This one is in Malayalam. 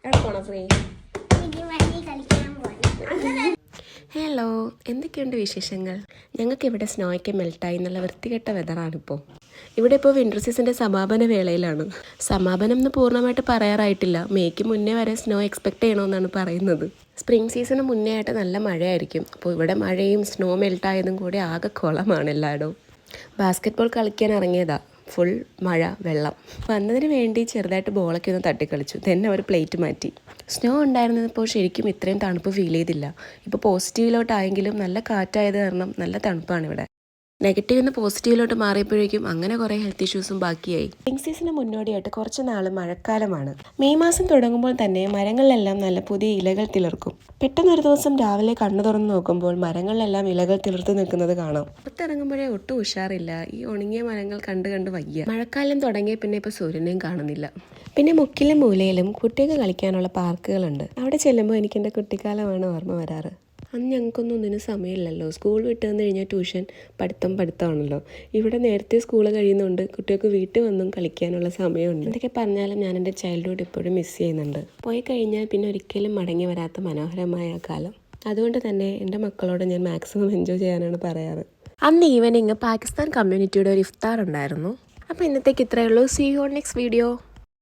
എവിടെ പോണോ ഫ്രീ? ഹലോ, എന്തൊക്കെയുണ്ട് വിശേഷങ്ങൾ? ഞങ്ങൾക്ക് ഇവിടെ സ്നോയൊക്കെ മെൽട്ടായി എന്നുള്ള വൃത്തികെട്ട വെതറാണിപ്പോൾ. ഇവിടെ ഇപ്പോൾ വിൻ്റർ സീസണിൻ്റെ സമാപന വേളയിലാണ്. സമാപനം എന്ന് പൂർണ്ണമായിട്ട് പറയാറായിട്ടില്ല. മേയ്ക്ക് മുന്നേ വരെ സ്നോ എക്സ്പെക്ട് ചെയ്യണമെന്നാണ് പറയുന്നത്. സ്പ്രിംഗ് സീസണ് മുന്നേ ആയിട്ട് നല്ല മഴയായിരിക്കും. അപ്പോൾ ഇവിടെ മഴയും സ്നോ മെൽട്ടായതും കൂടി ആകെ കുളമാണ് എല്ലായിടവും. ബാസ്കറ്റ് ബോൾ കളിക്കാൻ ഇറങ്ങിയതാ, ഫുൾ മഴ വെള്ളം. വന്നതിന് വേണ്ടി ചെറുതായിട്ട് ബോളൊക്കെ ഒന്ന് തട്ടിക്കളിച്ചു. തന്നെ ഒരു പ്ലേറ്റ് മാറ്റി. സ്നോ ഉണ്ടായിരുന്നപ്പോൾ ശരിക്കും ഇത്രയും തണുപ്പ് ഫീൽ ചെയ്തില്ല. ഇപ്പോൾ പോസിറ്റീവിലോട്ടായെങ്കിലും നല്ല കാറ്റായത് കാരണം നല്ല തണുപ്പാണ് ഇവിടെ. നെഗറ്റീവ് നിന്ന് പോസിറ്റീവിലോട്ട് മാറിയപ്പോഴേക്കും അങ്ങനെ കുറേ ഹെൽത്ത് ഇഷ്യൂസും ബാക്കിയായി. സ്പ്രിംഗ് സീസണിന് മുന്നോടിയായിട്ട് കുറച്ച് നാൾ മഴക്കാലമാണ്. മെയ് മാസം തുടങ്ങുമ്പോൾ തന്നെ മരങ്ങളിലെല്ലാം നല്ല പുതിയ ഇലകൾ തിളർക്കും. പെട്ടെന്നൊരു ദിവസം രാവിലെ കണ്ണു തുറന്ന് നോക്കുമ്പോൾ മരങ്ങളിലെല്ലാം ഇലകൾ തിളർത്ത് നിൽക്കുന്നത് കാണാം. പുറത്തിറങ്ങുമ്പോഴേ ഒട്ടും ഉഷാറില്ല. ഈ ഉണങ്ങിയ മരങ്ങൾ കണ്ട് വയ്യ. മഴക്കാലം തുടങ്ങിയ പിന്നെ ഇപ്പോൾ സൂര്യനെയും കാണുന്നില്ല. പിന്നെ മുക്കിലും മൂലയിലും കുട്ടികൾക്ക് കളിക്കാനുള്ള പാർക്കുകളുണ്ട്. അവിടെ ചെല്ലുമ്പോൾ എനിക്ക് എൻ്റെ കുട്ടിക്കാലമാണ് ഓർമ്മ വരാറ്. അന്ന് ഞങ്ങൾക്കൊന്നും ഒന്നിനും സമയമില്ലല്ലോ. സ്കൂൾ വിട്ട് വന്നു കഴിഞ്ഞാൽ ട്യൂഷൻ, പഠിത്തമാണല്ലോ. ഇവിടെ നേരത്തെ സ്കൂൾ കഴിയുന്നതുകൊണ്ട് കുട്ടികൾക്ക് വീട്ടിൽ വന്നും കളിക്കാനുള്ള സമയമുണ്ട്. എന്തൊക്കെ പറഞ്ഞാലും ഞാൻ എൻ്റെ ചൈൽഡ്ഹുഡ് ഇപ്പോഴും മിസ് ചെയ്യുന്നുണ്ട്. പോയി കഴിഞ്ഞാൽ പിന്നെ ഒരിക്കലും മടങ്ങി വരാത്ത മനോഹരമായ ആ കാലം. അതുകൊണ്ട് തന്നെ എൻ്റെ മക്കളോട് ഞാൻ മാക്സിമം എൻജോയ് ചെയ്യാനാണ് പറയാറ്. അന്ന് ഈവനിങ് പാകിസ്ഥാൻ കമ്മ്യൂണിറ്റിയുടെ ഒരു ഇഫ്താർ ഉണ്ടായിരുന്നു. അപ്പോൾ ഇന്നത്തേക്ക് ഇത്രയേ ഉള്ളൂ. See you on next video.